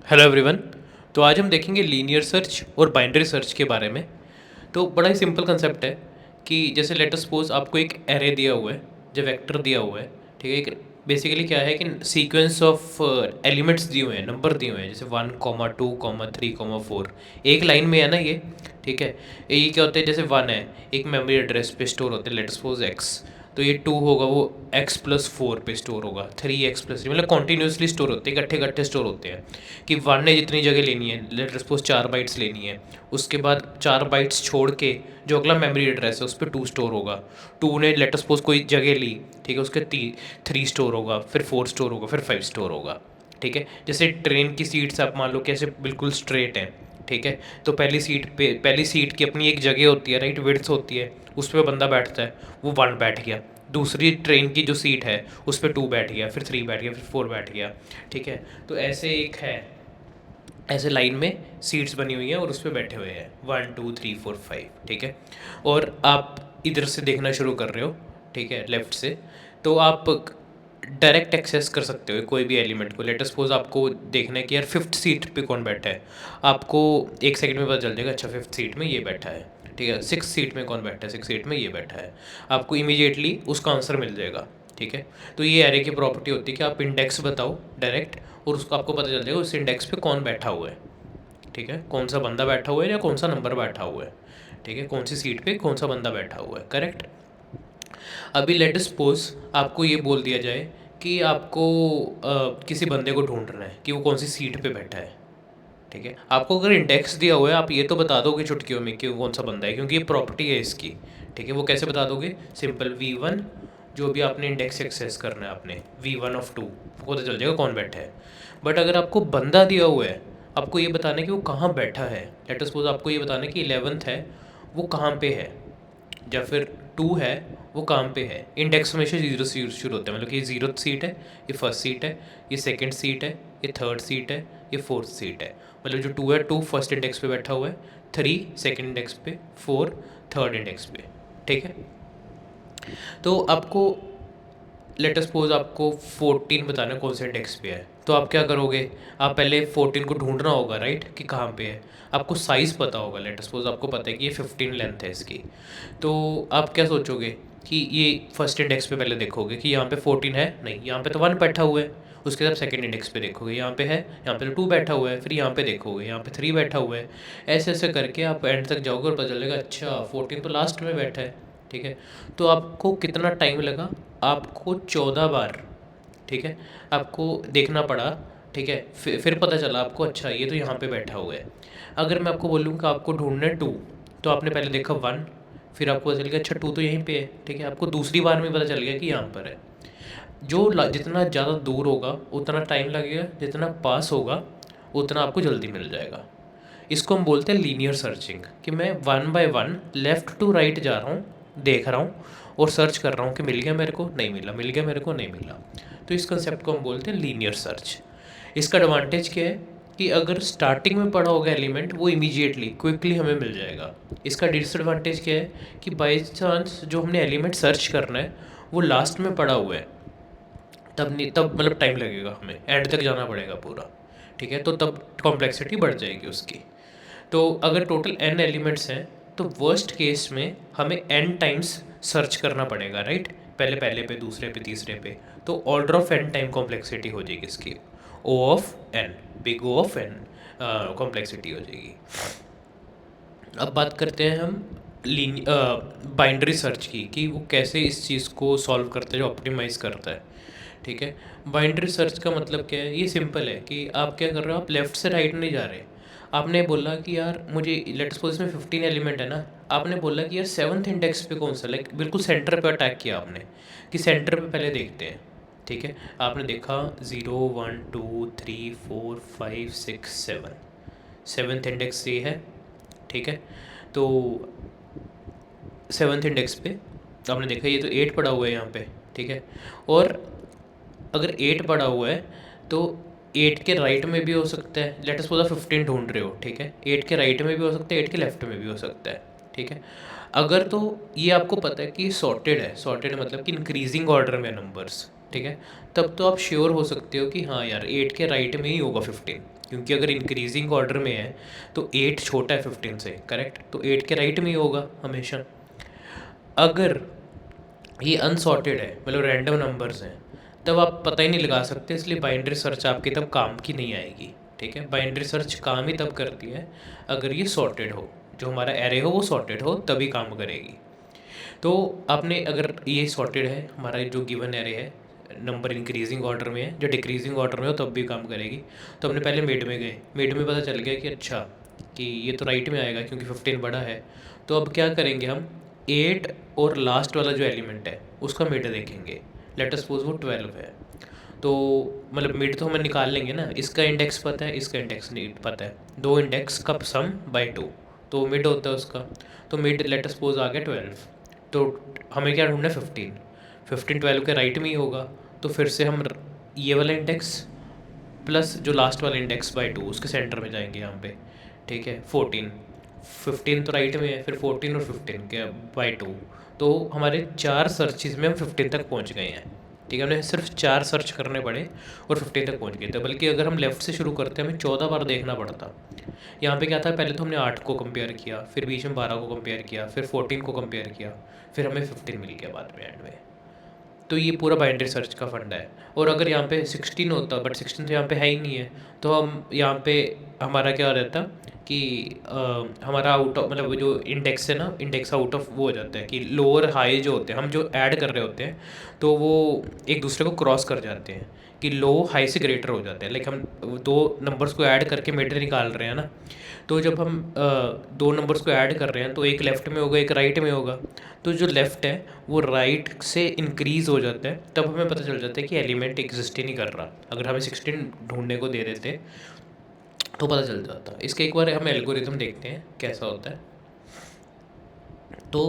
Hello everyone. तो आज हम देखेंगे लीनियर सर्च और बाइनरी सर्च के बारे में। तो बड़ा ही सिंपल कंसेप्ट है कि जैसे लेट अस सपोज आपको एक एरे दिया हुआ है, जो वेक्टर दिया हुआ है, ठीक है। एक बेसिकली क्या है कि सीक्वेंस ऑफ एलिमेंट्स दिए हुए हैं, नंबर दिए हुए हैं, जैसे 1, 2, 3, 4 एक लाइन में है ना ये, ठीक है। ये क्या होता है, जैसे 1 है, एक मेमोरी एड्रेस पे स्टोर होते हैं, लेट सपोज एक्स। तो ये 2 होगा, वो x+4 पे स्टोर होगा, 3x+3, मतलब कॉन्टीन्यूसली स्टोर होते हैं, इकट्ठे इकट्ठे स्टोर होते हैं। कि 1 ने जितनी जगह लेनी है, लेट सपोज 4 बाइट्स लेनी है, उसके बाद 4 बाइट्स छोड़ के जो अगला मेमोरी एड्रेस है उस पर 2 स्टोर होगा। 2 ने लेट सपोज कोई जगह ली, ठीक है, उसके 3 स्टोर होगा, फिर 4 स्टोर होगा, फिर 5 स्टोर होगा, ठीक है। जैसे ट्रेन की सीट्स आप मान लो कैसे बिल्कुल स्ट्रेट हैं, ठीक है। तो पहली सीट की अपनी एक जगह होती है, राइट, विड्थ होती है, उस पर बंदा बैठता है, वो 1 बैठ गया। दूसरी ट्रेन की जो सीट है उस पर 2 बैठ गया, फिर 3 बैठ गया, फिर 4 बैठ गया, ठीक है। तो ऐसे एक है, ऐसे लाइन में सीट्स बनी हुई हैं और उस पर बैठे हुए हैं 1, 2, 3, 4, 5, ठीक है। और आप इधर से देखना शुरू कर रहे हो, ठीक है, लेफ्ट से। तो आप डायरेक्ट एक्सेस कर सकते हो कोई भी एलिमेंट को। लेट सपोज आपको देखना है कि यार 5th सीट पे कौन बैठा है, आपको 1 सेकंड में पता चल जाएगा, अच्छा 5th सीट में ये बैठा है, ठीक है। 6th सीट में कौन बैठा है, 6th सीट में ये बैठा है, आपको इमीडिएटली उसका आंसर मिल जाएगा, ठीक है। तो ये एरे की प्रॉपर्टी होती है कि आप इंडेक्स बताओ डायरेक्ट, और उसको आपको पता चल जाएगा उस इंडेक्स पे कौन बैठा हुआ है, ठीक है, कौन सा बंदा बैठा हुआ है या कौन सा नंबर बैठा हुआ है, ठीक है, कौन सी सीट पे कौन सा बंदा बैठा हुआ है, करेक्ट। अभी लेट सपोज आपको ये बोल दिया जाए कि आपको किसी बंदे को ढूंढना है कि वो कौन सी सीट पे बैठा है, ठीक है। आपको अगर इंडेक्स दिया हुआ है, आप ये तो बता दोगे चुटकियों में कि वो कौन सा बंदा है, क्योंकि ये प्रॉपर्टी है इसकी, ठीक है। वो कैसे बता दोगे, सिंपल V1, जो भी आपने इंडेक्स एक्सेस करना है, आपने V1 of 2, वो पता चल जाएगा कौन बैठा है। बट अगर आपको बंदा दिया हुआ है, आपको ये बताना है कि वो कहाँ बैठा है, लेट सपोज आपको ये बताना है कि 11th है, वो कहाँ पे है, या फिर 2 है, वो कहाँ पे है। इंडेक्स हमेशा 0 से शुरू होता है, मतलब कि ये 0th सीट है, ये 1st सीट है, ये 2nd सीट है, ये 3rd सीट है, ये 4th सीट है। मतलब जो 2 है, 2 फर्स्ट इंडेक्स पे बैठा हुआ है, 3 सेकंड इंडेक्स पे, 4 थर्ड इंडेक्स पे, ठीक है। तो आपको लेट सपोज आपको 14 बताना कौन से इंडेक्स पे है, तो आप क्या करोगे, आप पहले 14 को ढूंढना होगा, राइट, कि कहाँ पे है। आपको साइज़ पता होगा, लेट सपोज आपको पता है कि ये 15 लेंथ है इसकी, तो आप क्या सोचोगे कि ये फर्स्ट इंडेक्स पे पहले देखोगे कि यहाँ पे 14 है, नहीं, यहाँ पे तो 1 बैठा हुआ है। उसके बाद सेकंड इंडेक्स पे देखोगे, यहाँ पे है, यहाँ पे तो 2 बैठा हुआ है, फिर यहाँ पे देखोगे, यहाँ पे 3 बैठा हुआ है। ऐसे ऐसे करके आप एंड तक जाओगे और पता चलेगा अच्छा 14 तो लास्ट में बैठा है, ठीक है। तो आपको कितना टाइम लगा, आपको 14 बार, ठीक है, आपको देखना पड़ा, ठीक है। फिर पता चला आपको अच्छा ये तो यहाँ पे बैठा हुआ है। अगर मैं आपको बोलूँ कि आपको ढूंढना है 2, तो आपने पहले देखा 1, फिर आपको पता चल गया अच्छा 2 तो यहीं पे है, ठीक है। आपको दूसरी बार में पता चल गया कि यहाँ पर है। जो जितना ज़्यादा दूर होगा उतना टाइम लगेगा, जितना पास होगा उतना आपको जल्दी मिल जाएगा। इसको हम बोलते हैं लीनियर सर्चिंग, कि मैं 1 बाय 1 लेफ़्ट टू राइट जा रहा हूँ, देख रहा हूँ और सर्च कर रहा हूँ कि मिल गया मेरे को, नहीं मिला, मिल गया मेरे को, नहीं मिला। तो इस कंसेप्ट को हम बोलते हैं लीनियर सर्च। इसका एडवांटेज क्या है कि अगर स्टार्टिंग में पड़ा होगा एलिमेंट, वो इमीडिएटली क्विकली हमें मिल जाएगा। इसका डिसएडवांटेज क्या है कि बाई चांस जो हमने एलिमेंट सर्च करना है वो लास्ट में पड़ा हुआ है, तब नहीं, तब मतलब टाइम लगेगा, हमें एंड तक जाना पड़ेगा पूरा, ठीक है। तो तब कॉम्प्लेक्सिटी बढ़ जाएगी उसकी। तो अगर टोटल n एलिमेंट्स हैं तो वर्स्ट केस में हमें n टाइम्स सर्च करना पड़ेगा, राइट, पहले पहले पे, दूसरे पे, तीसरे पे। तो order of n time complexity हो जाएगी इसकी, O of n, big O of n complexity हो जाएगी। अब बात करते हैं हम बाइनरी सर्च की, कि वो कैसे इस चीज़ को सॉल्व करता है, जो ऑप्टिमाइज़ करता है, ठीक है। बाइनरी सर्च का मतलब क्या है, ये सिंपल है कि आप क्या कर रहे हो, आप लेफ़्ट से राइट नहीं जा रहे। आपने बोला कि यार मुझे, लेट्स सपोज इसमें 15 एलिमेंट है ना, आपने बोला कि यार 7th इंडेक्स पे कौन सा, लाइक बिल्कुल सेंटर पे अटैक किया आपने, कि सेंटर पे पहले देखते हैं, ठीक है। आपने देखा 0, 1, 2, 3, 4, 5, 6, 7, 7th इंडेक्स ये है, ठीक है। तो 7th इंडेक्स पे आपने देखा ये तो 8 पड़ा हुआ है यहाँ पे, ठीक है। और अगर 8 पड़ा हुआ है तो 8 के राइट में भी हो सकता है, लेट सपोज आप 15 ढूंढ रहे हो, ठीक है, 8 के राइट में भी हो सकता है, 8 के लेफ्ट में भी हो सकता है, ठीक है। अगर तो ये आपको पता है कि सॉर्टेड है, सॉर्टेड मतलब कि इंक्रीजिंग ऑर्डर में नंबर्स, ठीक है, तब तो आप श्योर हो सकते हो कि हाँ यार 8 के राइट में ही होगा 15, क्योंकि अगर इंक्रीजिंग ऑर्डर में है तो 8 छोटा है 15 से, करेक्ट, तो 8 के राइट में ही होगा हमेशा। अगर ये अनसॉर्टेड है, मतलब रैंडम नंबर्स हैं, तब आप पता ही नहीं लगा सकते, इसलिए बाइनरी सर्च आपकी तब काम की नहीं आएगी। ठीक है, बाइनरी सर्च काम ही तब करती है अगर ये सॉर्टेड हो, जो हमारा एरे हो वो सॉर्टेड हो, तभी काम करेगी। तो आपने अगर ये सॉर्टेड है, हमारा जो गिवन एरे है, नंबर इंक्रीजिंग ऑर्डर में है, जो डिक्रीजिंग ऑर्डर में हो तब भी काम करेगी। तो हमने पहले मिड में गए, मिड में पता चल गया कि अच्छा कि ये तो राइट में आएगा क्योंकि 15 बड़ा है। तो अब क्या करेंगे हम, 8 और लास्ट वाला जो एलिमेंट है उसका मिड देखेंगे। लेट अस सपोज वो 12 है, तो मतलब मिड तो हमें निकाल लेंगे ना, इसका इंडेक्स पता है, इसका इंडेक्स नहीं पता है, दो इंडेक्स का सम बाई 2, तो मिड होता है उसका। तो मिड लेट अस सपोज आ गया 12, तो हमें क्या ढूंढना है 15, 15 12 के राइट में ही होगा। तो फिर से हम ये वाला इंडेक्स प्लस जो लास्ट वाला इंडेक्स बाई 2 उसके सेंटर में जाएंगे यहाँ पे। ठीक है, 14, 15 तो राइट में है, फिर 14 और 15 के बाई 2, तो हमारे 4 सर्चिज़ में हम 15 तक पहुँच गए हैं। ठीक है, हमने सिर्फ 4 सर्च करने पड़े और 15 तक पहुँच गए थे, बल्कि अगर हम लेफ़्ट से शुरू करते हमें 14 बार देखना पड़ता। यहाँ पे क्या था, पहले तो हमने 8 को कंपेयर किया, फिर बीच में 12 को कंपेयर किया, फिर 14 को कंपेयर किया, फिर हमें 15 मिल गया बाद में एंड में। तो ये पूरा बाइनरी सर्च का फंडा है। और अगर यहाँ पे 16 होता, बट 16 तो यहाँ पे है ही नहीं है, तो हम यहाँ पे हमारा क्या रहता कि हमारा आउट ऑफ, मतलब जो इंडेक्स है ना, इंडेक्स आउट ऑफ वो हो जाता है कि लोअर हाई जो होते हैं, हम जो ऐड कर रहे होते हैं तो वो एक दूसरे को क्रॉस कर जाते हैं, कि लो हाई से ग्रेटर हो जाते हैं। लाइक हम दो नंबर्स को ऐड करके मिड निकाल रहे हैं ना, तो जब हम दो नंबर्स को ऐड कर रहे हैं तो एक लेफ़्ट में होगा एक राइट में होगा, तो जो लेफ़्ट है वो राइट से इंक्रीज़ हो जाता है, तब हमें पता चल जाता है कि एलिमेंट एग्जिस्ट ही नहीं कर रहा। अगर हमें 16 ढूंढने को दे देते तो पता चल जाता। इसके एक बार हम एल्गोरिथम देखते हैं कैसा होता है। तो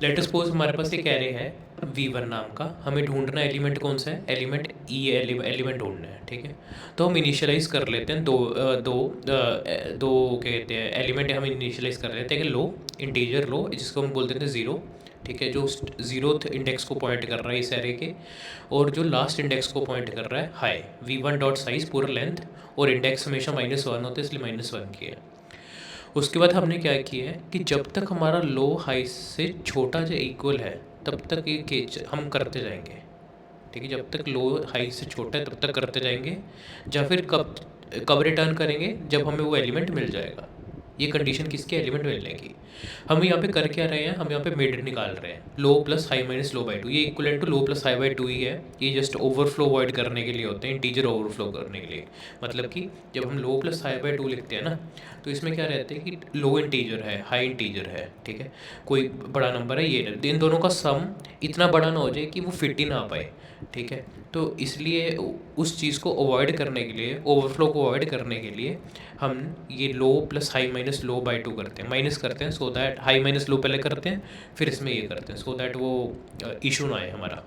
लेट सपोज हमारे पास एक एरे है v1 नाम का, हमें ढूंढना एलिमेंट कौन सा है, एलिमेंट एलिमेंट ढूंढना है। ठीक है, तो हम इनिशियलाइज़ कर लेते हैं दो क्या कहते हैं एलिमेंट हम इनिशियलाइज़ कर लेते हैं कि लो इंटीजर लो, जिसको हम बोलते थे ज़ीरो। ठीक है, जो ज़ीरोथ इंडेक्स को पॉइंट कर रहा है इस एरे के, और जो लास्ट इंडेक्स को पॉइंट कर रहा है हाई, v1 डॉट साइज पूरा लेंथ, और इंडेक्स हमेशा -1 होता है इसलिए -1 किया है। उसके बाद हमने क्या किया है कि जब तक हमारा लो हाई से छोटा जो इक्वल है तब तक ये केच हम करते जाएंगे। ठीक है, जब तक लो हाई से छोटा है तब तक करते जाएंगे, या फिर कब कब रिटर्न करेंगे, जब हमें वो एलिमेंट मिल जाएगा। ये कंडीशन किसकी, एलिमेंट मिलने की। हम यहाँ पे कर क्या रहे हैं, हम यहाँ पे मिड निकाल रहे हैं, low plus high minus low by 2, ये equivalent to low plus high by 2 ही है। ये जस्ट ओवरफ्लो अवॉइड करने के लिए होते हैं, इंटीजर ओवरफ्लो करने के लिए। मतलब कि जब हम लो प्लस हाई बाई 2 लिखते हैं ना, तो इसमें क्या रहता है कि लो इंटीजर है हाई इंटीजर है, ठीक है, कोई बड़ा नंबर है, ये इन दोनों का सम इतना बड़ा ना हो जाए कि वो फिट ही ना आ पाए। ठीक है, तो इसलिए उस चीज़ को अवॉइड करने के लिए, ओवरफ्लो को अवॉइड करने के लिए हम ये low plus high minus low by 2 करते हैं, माइनस करते हैं, so that high minus low पहले करते हैं फिर इसमें ये करते हैं, सो दैट वो इशू ना आए हमारा।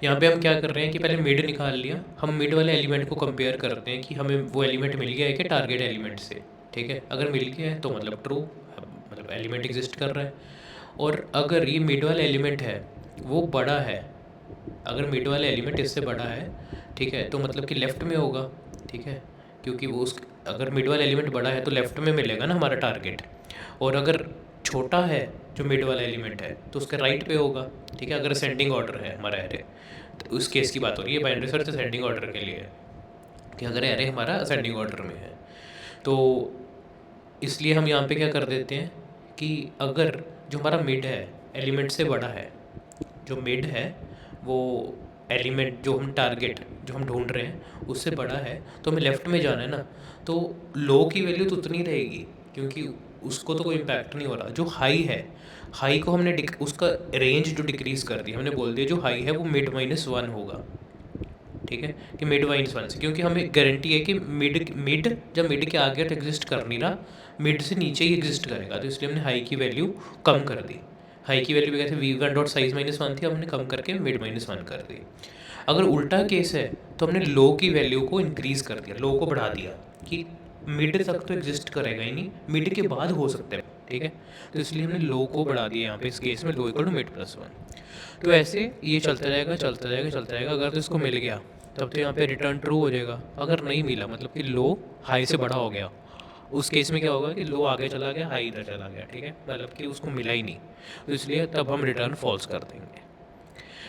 यहाँ पे हम क्या कर रहे हैं कि पहले मिड निकाल लिया, हम मिड वाले एलिमेंट को कंपेयर करते हैं कि हमें वो एलिमेंट मिल गया है कि टारगेट एलिमेंट से। ठीक है, अगर मिल गया है तो मतलब ट्रू, मतलब एलिमेंट एग्जिस्ट कर रहा है। और अगर ये मिड वाला एलिमेंट है वो बड़ा है, अगर मिड वाला एलिमेंट इससे बड़ा है, ठीक है, तो मतलब कि लेफ़्ट में होगा। ठीक है, क्योंकि वो उस अगर मिड वाला एलिमेंट बड़ा है तो लेफ़्ट में मिलेगा ना हमारा टारगेट, और अगर छोटा है जो मिड वाला एलिमेंट है तो उसके राइट पे होगा। ठीक है, अगर असेंडिंग ऑर्डर है हमारा एरे, तो उस केस की बात हो रही है, बाइनरी सर्च असेंडिंग ऑर्डर के लिए है कि अगर एरे हमारा असेंडिंग ऑर्डर में है, तो इसलिए हम यहाँ पे क्या कर देते हैं कि अगर जो हमारा मिड है एलिमेंट से बड़ा है, जो मिड है वो एलिमेंट जो हम टारगेट जो हम ढूंढ रहे हैं उससे बड़ा है, तो हमें लेफ़्ट में जाना है ना, तो लो की वैल्यू तो उतनी रहेगी क्योंकि उसको तो कोई इम्पैक्ट नहीं हो रहा। जो हाई है, हाई को हमने उसका रेंज जो डिक्रीज़ कर दी, हमने बोल दिया जो हाई है वो मिड -1 होगा। ठीक है, कि मिड -1 से, क्योंकि हमें गारंटी है कि मिड जब मिड के आगे तो एग्जिस्ट कर नहीं रहा, मिड से नीचे ही एग्जिस्ट करेगा, तो इसलिए हमने हाई की वैल्यू कम कर दी। हाई की वैल्यू कैसे, v1 डॉट साइज -1 थी, हमने कम करके मिड -1 कर दी। अगर उल्टा केस है तो हमने लो की वैल्यू को इंक्रीज़ कर दिया, लो को बढ़ा दिया कि मिड तक तो एग्जिस्ट करेगा ही नहीं, मिड के बाद हो सकता है ठीक है। तो इसलिए हमने लो को बढ़ा दिया यहाँ पे इस केस में, low equal to mid plus one. तो ऐसे ये चलता रहेगा चलता रहेगा चलता रहेगा। अगर तो इसको मिल गया तब तो यहाँ पे रिटर्न ट्रू हो जाएगा। अगर नहीं मिला मतलब कि लो हाई से बड़ा हो गया, उस केस में क्या होगा कि लो आगे चला गया, हाई इधर चला गया, ठीक है, मतलब कि उसको मिला ही नहीं। तो इसलिए तब हम रिटर्न फॉल्स कर देंगे।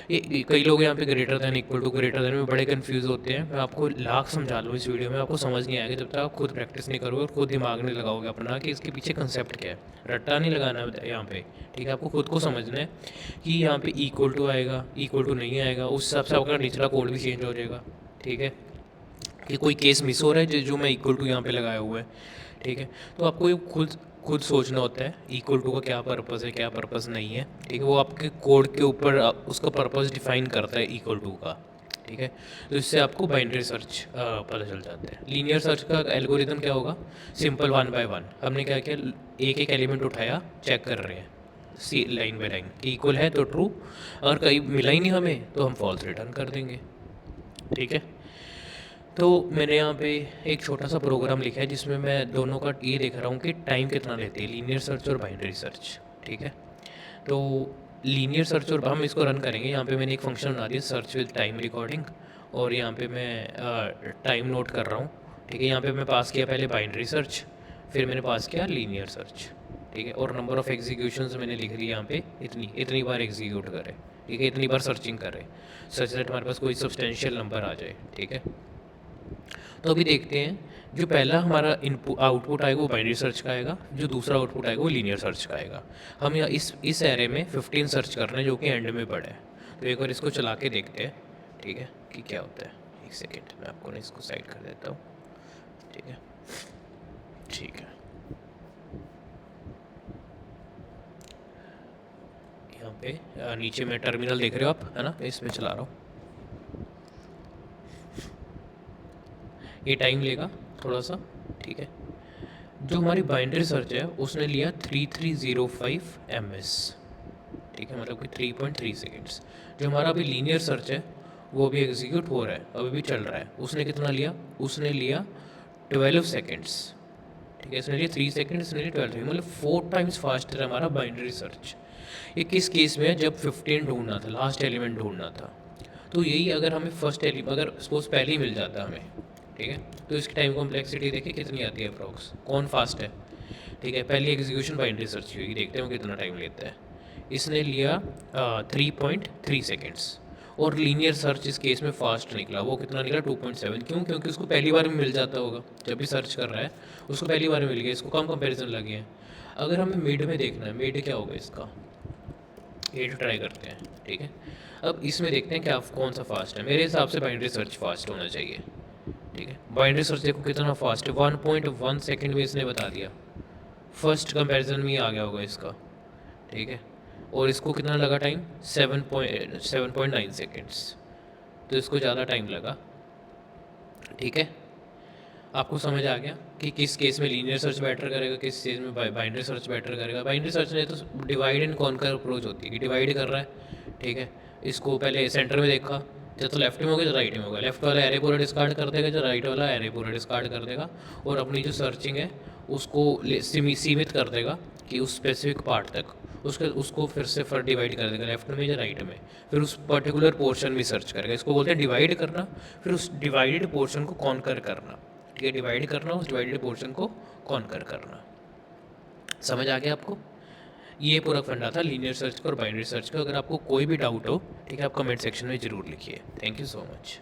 ये कई लोग यहाँ पे greater than equal to greater than में बड़े कंफ्यूज होते हैं। मैं आपको लाख समझा लूँ इस वीडियो में, आपको समझ नहीं आएगा जब तक आप खुद प्रैक्टिस नहीं करोगे और खुद दिमाग नहीं लगाओगे अपना कि इसके पीछे कंसेप्ट क्या है। रट्टा नहीं लगाना यहाँ पे, ठीक है। आपको खुद को समझना है कि यहाँ पे इक्वल टू आएगा, इक्वल टू नहीं आएगा, उस हिसाब से आपका निचला कोड भी चेंज हो जाएगा, ठीक है। कि कोई केस मिस हो रहा है जो मैं इक्वल टू यहाँ पे लगाया हुआ है, ठीक है। तो आपको ये खुद सोचना होता है इक्वल टू का क्या पर्पज़ है, क्या पर्पज़ नहीं है, ठीक है। वो आपके कोड के ऊपर उसका पर्पज़ डिफाइन करता है इक्वल टू का, ठीक है। तो इससे आपको बाइनरी सर्च पता चल जाता है। लीनियर सर्च का एल्गोरिथम क्या होगा, सिंपल वन बाय वन। हमने क्या किया, एक एक एलिमेंट उठाया, चेक कर रहे हैं सी लाइन बाय लाइन, इक्वल है तो ट्रू, अगर कहीं मिला ही नहीं हमें तो हम फॉल्स रिटर्न कर देंगे, ठीक है। तो मैंने यहाँ पे एक छोटा सा प्रोग्राम लिखा है जिसमें मैं दोनों का ये देख रहा हूँ कि टाइम कितना लेते हैं लीनियर सर्च और बाइनरी सर्च, ठीक है। तो लीनियर सर्च और हम इसको रन करेंगे। यहाँ पे मैंने एक फंक्शन बना दिया सर्च विद टाइम रिकॉर्डिंग, और यहाँ पे मैं टाइम नोट कर रहा हूँ, ठीक है। यहाँ पे मैं पास किया पहले बाइनरी सर्च, फिर मैंने पास किया लीनियर सर्च, ठीक है। और नंबर ऑफ़ एग्जीक्यूशंस मैंने लिख लिया यहाँ पे, इतनी बार एग्जीक्यूट करे, ठीक है, इतनी बार सर्चिंग करे, सच दैट हमारे पास कोई सब्सटेंशियल नंबर आ जाए, ठीक है। तो अभी देखते हैं, जो पहला हमारा इनपुट आउटपुट आएगा वो बाइनरी सर्च का आएगा, जो दूसरा आउटपुट आएगा वो लीनियर सर्च का आएगा। हम यहाँ इस एरे में 15 सर्च कर रहे हैं जो कि एंड में पड़ा है। तो एक बार इसको चला के देखते हैं, ठीक है, कि क्या होता है। एक सेकेंड, मैं आपको ना इसको साइड कर देता हूँ, ठीक है, ठीक है। यहाँ पे नीचे में टर्मिनल देख रहे हो आप, है ना, इसमें चला रहा हूँ। ये टाइम लेगा थोड़ा सा, ठीक है। जो हमारी बाइनरी सर्च है उसने लिया 3305 ms, ठीक है, मतलब कि 3.3 सेकेंड्स। जो हमारा अभी लीनियर सर्च है वो अभी एग्जीक्यूट हो रहा है, अभी भी चल रहा है, उसने कितना लिया, उसने लिया 12 सेकेंड्स, ठीक है। इसने लिया 3 सेकेंड, इसने लिया 12, मतलब 4 टाइम्स फास्टर है हमारा बाइनरी सर्च। ये किस केस में है, जब 15 ढूंढना था, लास्ट एलिमेंट ढूंढना था। तो यही अगर हमें फर्स्ट एलिमेंट अगर सपोज पहले ही मिल जाता हमें, ठीक है, तो इसकी टाइम कॉम्प्लेक्सिटी देखिए कितनी आती है अप्रॉक्स, कौन फास्ट है, ठीक है। पहली एग्जीक्यूशन बाइनरी सर्च की होगी, देखते हैं वो कितना टाइम लेता है। इसने लिया 3.3 सेकेंड्स, और लीनियर सर्च इस केस में फास्ट निकला, वो कितना निकला 2.7। क्यों, क्योंकि उसको पहली बार में मिल जाता होगा, जब भी सर्च कर रहा है उसको पहली बार में मिल गया, इसको कम कंपेरिजन लगे हैं। अगर हमें मिड में देखना है, मिड क्या होगा इसका, 8 ट्राई करते हैं, ठीक है। अब इसमें देखते हैं कि आप कौन सा फास्ट है। मेरे हिसाब से बाइनरी सर्च फास्ट होना चाहिए, ठीक है। बाइनरी सर्च देखो कितना फास्ट है, 1.1 सेकेंड में इसने बता दिया, फर्स्ट कंपैरिजन में ही आ गया होगा इसका, ठीक है। और इसको कितना लगा टाइम, 7.9 सेकेंड्स, तो इसको ज़्यादा टाइम लगा, ठीक है। आपको समझ आ गया कि किस केस में लीनियर सर्च बेटर करेगा, किस केस में बाइनरी सर्च बेटर करेगा। बाइनरी सर्च ने तो डिवाइड एंड कॉन्कर अप्रोच होती है कि डिवाइड कर रहा है, ठीक है। इसको पहले सेंटर में देखा, तो लेफ्ट में होगा तो राइट में होगा, लेफ्ट वाला एरे पूरा डिस्कार्ड कर देगा, जो राइट वाला एरे पूरा डिस्कार्ड कर देगा, और अपनी जो सर्चिंग है उसको सीमित कर देगा कि उस स्पेसिफिक पार्ट तक, उसको फिर से डिवाइड कर देगा लेफ्ट में या राइट में, फिर उस पर्टिकुलर पोर्शन में सर्च करेगा। इसको बोलते हैं डिवाइड करना, फिर उस डिवाइडेड पोर्शन को कॉन्कर करना, ठीक है। डिवाइड करना, उस डिवाइडेड पोर्शन को कॉन्कर करना। समझ आ गया आपको, ये पूरा फंडा था लीनियर सर्च का और बाइनरी सर्च का। अगर आपको कोई भी डाउट हो, ठीक है, आप कमेंट सेक्शन में ज़रूर लिखिए। Thank you so much.